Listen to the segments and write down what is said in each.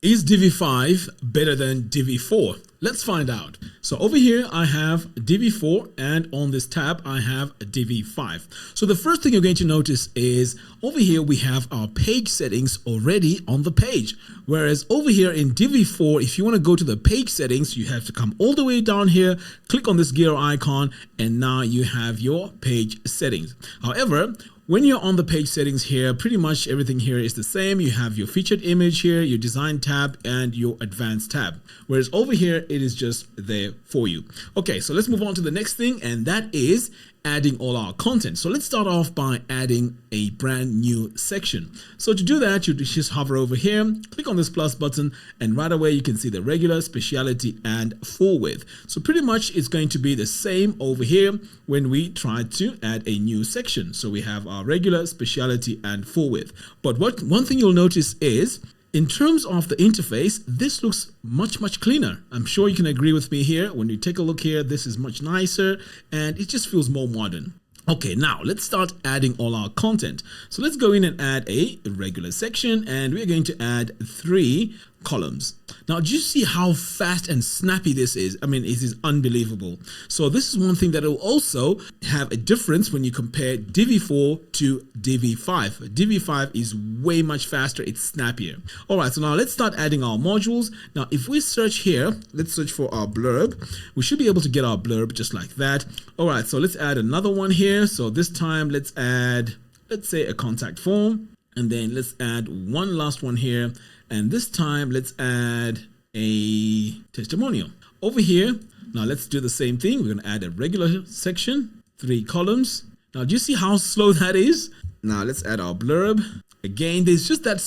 Is Divi 5 better than Divi 4? Let's find out. So over here I have Divi 4 and on this tab I have Divi 5. So the first thing you're going to notice is over here we have our page settings already on the page. Whereas over here in Divi 4, if you want to go to the page settings, you have to come all the way down here, click on this gear icon, and now you have your page settings. However, when you're on the page settings here, pretty much everything here is the same. You have your featured image here, your design tab, and your advanced tab. Whereas over here, it is just there for you. Okay, so let's move on to the next thing, and that is adding all our content. So let's start off by adding a brand new section. So to do that, you just hover over here, click on this plus button, and right away you can see the regular, speciality, and full width. So pretty much it's going to be the same over here when we try to add a new section. So we have our regular, speciality, and full width. But one thing you'll notice is, in terms of the interface, this looks much cleaner. I'm sure you can agree with me here. When you take a look here, this is much nicer and it just feels more modern. Okay, now let's start adding all our content. So let's go in and add a regular section, and we're going to add 3 columns. Now, do you see how fast and snappy this is? I mean, it is unbelievable. So this is one thing that will also have a difference when you compare Divi 4 to Divi 5. Divi 5 is way much faster. It's snappier. All right, so now let's start adding our modules. Now, if we search here, let's search for our blurb. We should be able to get our blurb just like that. All right, so let's add another one here. So this time let's add, let's say, a contact form, and then let's add one last one here. And this time, let's add a testimonial. Over here, now let's do the same thing. We're going to add a regular section, 3 columns. Now, do you see how slow that is? Now, let's add our blurb. Again, there's just that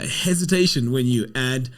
hesitation when you add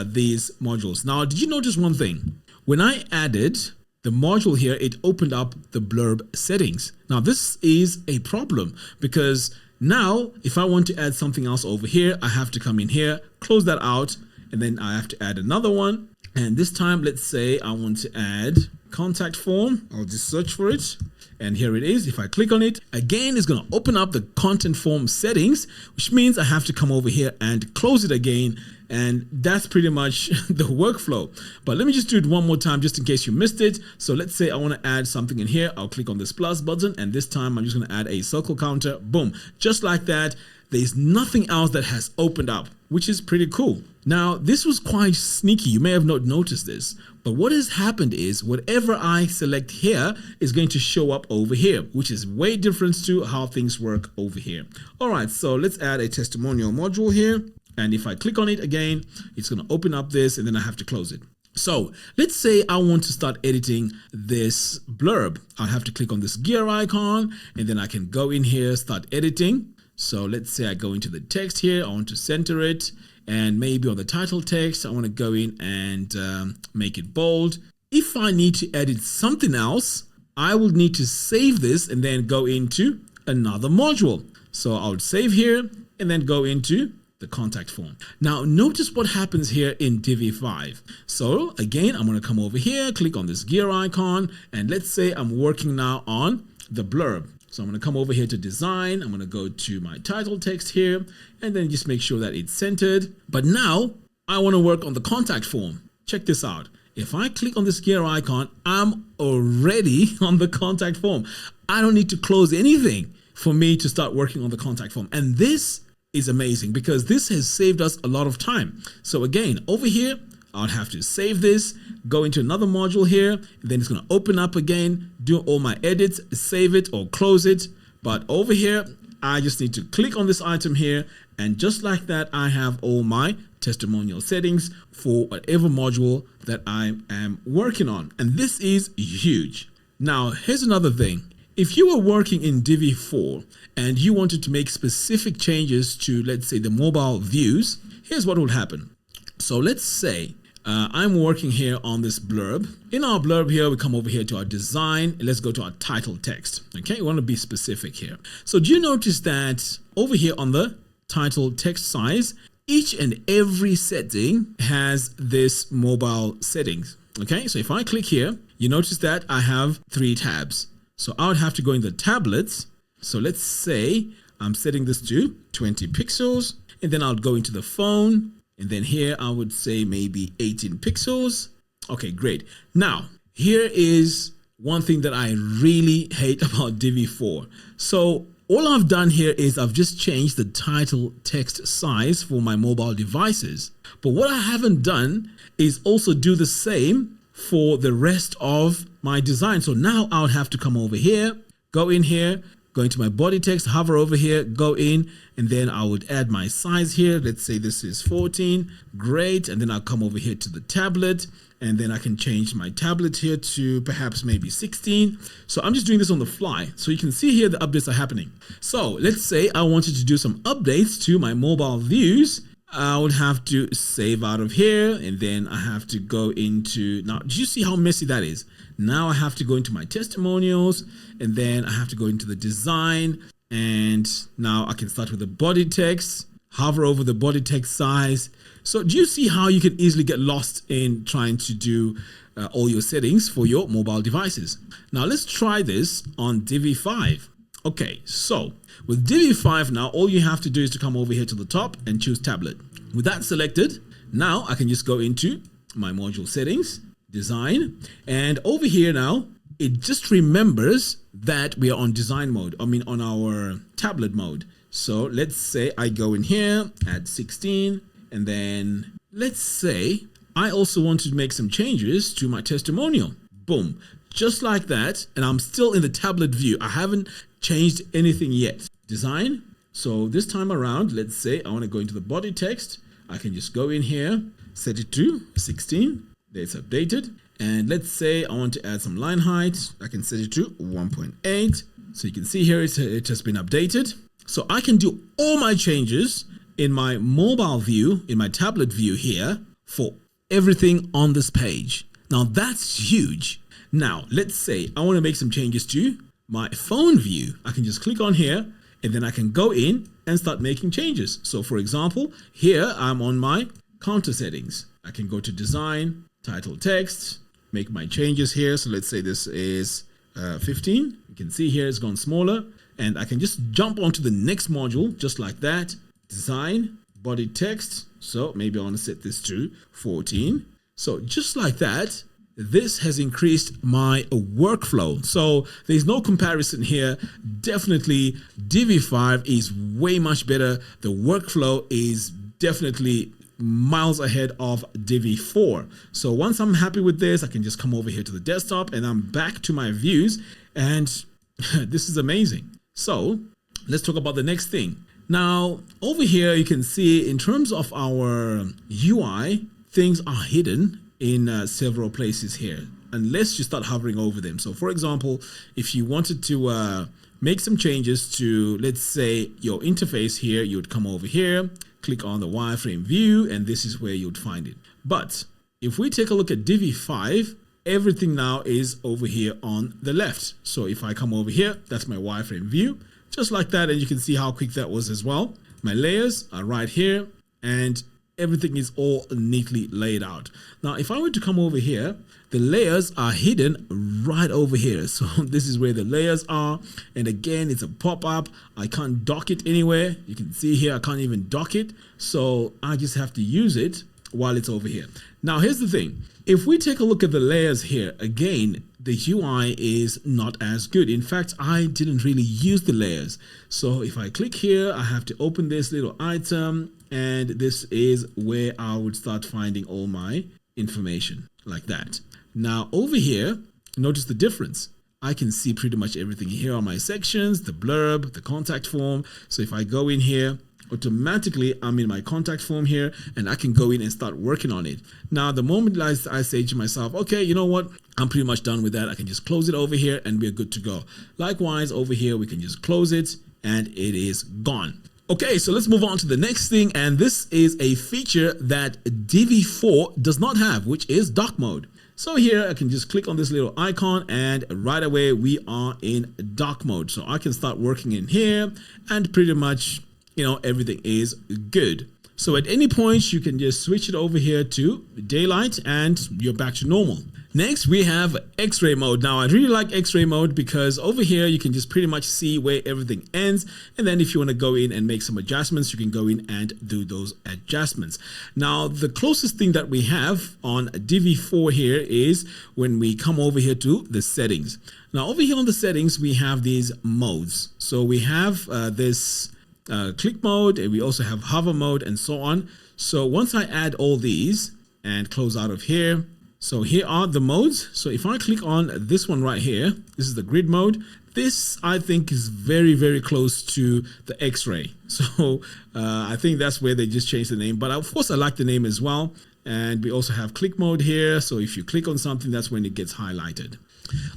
these modules. Now, did you notice one thing? When I added the module here, it opened up the blurb settings. Now, this is a problem because now, if I want to add something else over here, I have to come in here, close that out, and then I have to add another one. And this time, let's say I want to add contact form. I'll just search for it. And here it is. If I click on it, again, it's going to open up the content form settings, which means I have to come over here and close it again. And that's pretty much the workflow. But let me just do it one more time just in case you missed it. So let's say I want to add something in here. I'll click on this plus button, and this time I'm just going to add a circle counter. Boom. Just like that. There's nothing else that has opened up, which is pretty cool. Now, this was quite sneaky. You may have not noticed this, but what has happened is whatever I select here is going to show up over here, which is way different to how things work over here. All right, so let's add a testimonial module here. And if I click on it again, it's going to open up this, and then I have to close it. So let's say I want to start editing this blurb. I'll have to click on this gear icon, and then I can go in here, start editing. So let's say I go into the text here. I want to center it, and maybe on the title text, I want to go in and make it bold. If I need to edit something else, I will need to save this and then go into another module. So I would save here and then go into the contact form. Now notice what happens here in Divi 5. So again, I'm going to come over here, click on this gear icon, and let's say I'm working now on the blurb. So I'm going to come over here to design. I'm going to go to my title text here, and then just make sure that it's centered. But now I want to work on the contact form. Check this out. If I click on this gear icon, I'm already on the contact form. I don't need to close anything for me to start working on the contact form. And this is amazing because this has saved us a lot of time. So again, over here, I'll have to save this, go into another module here, and then it's going to open up again, do all my edits, save it or close it. But over here, I just need to click on this item here, and just like that, I have all my testimonial settings for whatever module that I am working on. And this is huge. Now, here's another thing. If you were working in Divi 4 and you wanted to make specific changes to, let's say, the mobile views, here's what will happen. So let's say I'm working here on this blurb. In our blurb here, we come over here to our design, and let's go to our title text. Okay, we want to be specific here. So do you notice that over here on the title text size, each and every setting has this mobile settings. Okay, so if I click here, you notice that I have 3 tabs. So I would have to go in the tablets. So let's say I'm setting this to 20 pixels, and then I'll go into the phone. And then here I would say maybe 18 pixels. Okay, great. Now, here is one thing that I really hate about Divi 4. So all I've done here is I've just changed the title text size for my mobile devices. But what I haven't done is also do the same for the rest of my design. So now I would have to come over here, go in here, go into my body text, hover over here, go in, and then I would add my size here. Let's say this is 14. Great. And then I'll come over here to the tablet, and then I can change my tablet here to perhaps maybe 16. So I'm just doing this on the fly. So you can see here the updates are happening. So let's say I wanted to do some updates to my mobile views. I would have to save out of here, and then I have to go into, now do you see how messy that is? Now I have to go into my testimonials, and then I have to go into the design, and now I can start with the body text, hover over the body text size. So do you see how you can easily get lost in trying to do all your settings for your mobile devices? Now let's try this on Divi 5. Okay, so with Divi 5 now, all you have to do is to come over here to the top and choose tablet. With that selected, now I can just go into my module settings, design, and over here now, it just remembers that we are on design mode, on our tablet mode. So let's say I go in here, add 16, and then let's say I also want to make some changes to my testimonial. Boom, just like that, and I'm still in the tablet view. I haven't changed anything yet. Design. So this time around, let's say I want to go into the body text. I can just go in here, set it to 16. It's updated. And let's say I want to add some line height. I can set it to 1.8. So you can see here it has been updated. So I can do all my changes in my mobile view, in my tablet view here, for everything on this page. Now that's huge. Now let's say I want to make some changes to my phone view. I can just click on here, and then I can go in and start making changes. So for example, here I'm on my counter settings. I can go to design, title text, make my changes here. So let's say this is 15. You can see here it's gone smaller, and I can just jump onto the next module just like that. Design, body text. So maybe I want to set this to 14. So just like that, this has increased my workflow. So there's no comparison here. Definitely Divi 5 is way much better. The workflow is definitely miles ahead of Divi 4. So once I'm happy with this, I can just come over here to the desktop, and I'm back to my views, and this is amazing. So let's talk about the next thing. Now over here you can see in terms of our UI, things are hidden in several places here, unless you start hovering over them. So for example, if you wanted to make some changes to, let's say, your interface here, you would come over here, click on the wireframe view, and this is where you'd find it. But if we take a look at Divi 5, everything now is over here on the left. So if I come over here, that's my wireframe view, just like that, and you can see how quick that was as well. My layers are right here, and everything is all neatly laid out. Now, if I were to come over here, the layers are hidden right over here. So this is where the layers are. And again, it's a pop-up. I can't dock it anywhere. You can see here, I can't even dock it. So I just have to use it while it's over here. Now, here's the thing. If we take a look at the layers here, again, the UI is not as good. In fact, I didn't really use the layers. So if I click here, I have to open this little item, and this is where I would start finding all my information like that. Now over here, notice the difference. I can see pretty much everything. Here are my sections, the blurb, the contact form. So if I go in here, automatically I'm in my contact form here, and I can go in and start working on it. Now the moment I say to myself, okay, you know what, I'm pretty much done with that, I can just close it over here and we're good to go. Likewise over here, we can just close it and it is gone. Okay, so let's move on to the next thing, and this is a feature that Divi 4 does not have, which is dock mode. So here I can just click on this little icon, and right away we are in dock mode. So I can start working in here, and pretty much, you know, everything is good. So at any point you can just switch it over here to daylight and you're back to normal. Next, we have X-ray mode. Now, I really like X-ray mode because over here, you can just pretty much see where everything ends. And then if you want to go in and make some adjustments, you can go in and do those adjustments. Now, the closest thing that we have on Divi 4 here is when we come over here to the settings. Now, over here on the settings, we have these modes. So we have this click mode, and we also have hover mode and so on. So once I add all these and close out of here, so here are the modes. So if I click on this one right here, this is the grid mode. This I think is very, very close to the X-ray. So I think that's where they just changed the name. But of course, I like the name as well. And we also have click mode here. So if you click on something, that's when it gets highlighted.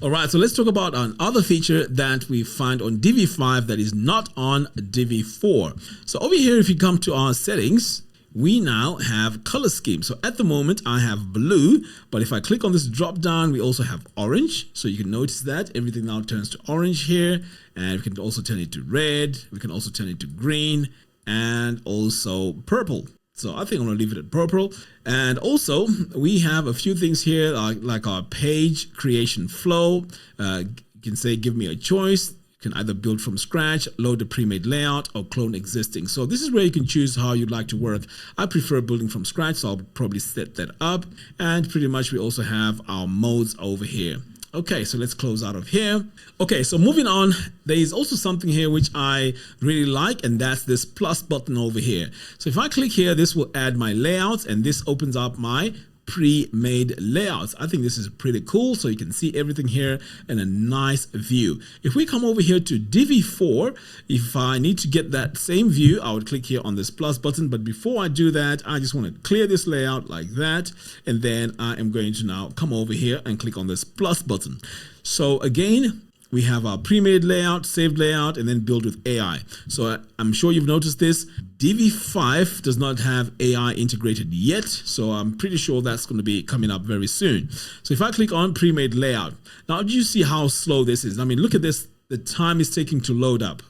All right, so let's talk about another feature that we find on Divi 5 that is not on Divi 4. So over here, if you come to our settings, we now have color scheme. So at the moment I have blue, but if I click on this drop down, we also have orange. So you can notice that everything now turns to orange here, and we can also turn it to red. We can also turn it to green and also purple. So I think I'm gonna leave it at purple. And also we have a few things here like our page creation flow. You can say, give me a choice. Can either build from scratch, load a pre-made layout, or clone existing. So this is where you can choose how you'd like to work. I prefer building from scratch, so I'll probably set that up. And pretty much we also have our modes over here. Okay, so let's close out of here. Okay, so moving on, there is also something here which I really like, and that's this plus button over here. So if I click here, this will add my layouts, and this opens up my pre-made layouts. I think this is pretty cool, so you can see everything here in a nice view. If we come over here to Divi 4, if I need to get that same view, I would click here on this plus button. But before I do that, I just want to clear this layout like that, and then I am going to now come over here and click on this plus button. So again, we have our pre-made layout, saved layout, and then build with AI. So I'm sure you've noticed this. Divi 5 does not have AI integrated yet, so I'm pretty sure that's going to be coming up very soon. So if I click on pre-made layout, now do you see how slow this is? I mean, look at this, the time it's taking to load up.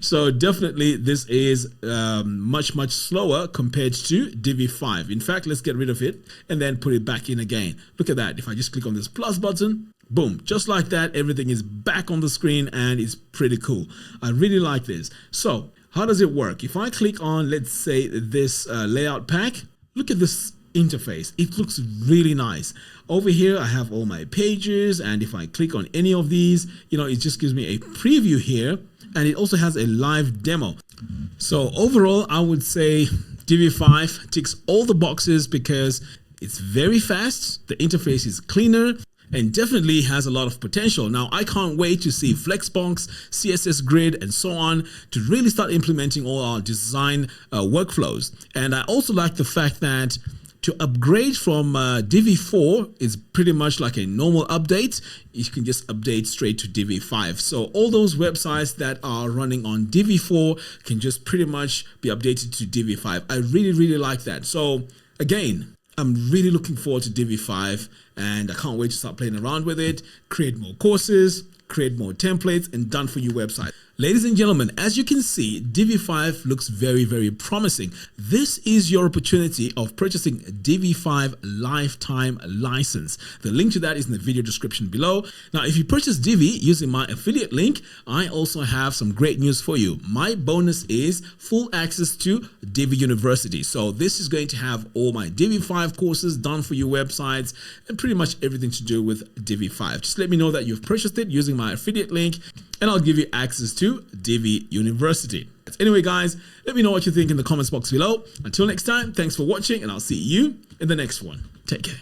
So definitely this is much slower compared to Divi 5. In fact, let's get rid of it and then put it back in again. Look at that. If I just click on this plus button, boom, just like that, everything is back on the screen, and it's pretty cool. I really like this. So how does it work? If I click on, let's say, this layout pack, look at this interface. It looks really nice. Over here, I have all my pages, and if I click on any of these, you know, it just gives me a preview here, and it also has a live demo. So overall, I would say Divi 5 ticks all the boxes because it's very fast, the interface is cleaner, and definitely has a lot of potential. Now, I can't wait to see Flexbox, CSS Grid, and so on to really start implementing all our design workflows. And I also like the fact that to upgrade from Divi 4 is pretty much like a normal update. You can just update straight to Divi 5. So all those websites that are running on Divi 4 can just pretty much be updated to Divi 5. I really like that. So again, I'm really looking forward to Divi 5, and I can't wait to start playing around with it, create more courses, create more templates, and done for you website. Ladies and gentlemen, as you can see, Divi 5 looks very promising. This is your opportunity of purchasing a Divi 5 lifetime license. The link to that is in the video description below. Now, if you purchase Divi using my affiliate link, I also have some great news for you. My bonus is full access to Divi University. So this is going to have all my Divi 5 courses, done for you websites, and pretty much everything to do with Divi 5. Just let me know that you've purchased it using my affiliate link, and I'll give you access to Divi University. Anyway, guys, let me know what you think in the comments box below. Until next time, thanks for watching, and I'll see you in the next one. Take care.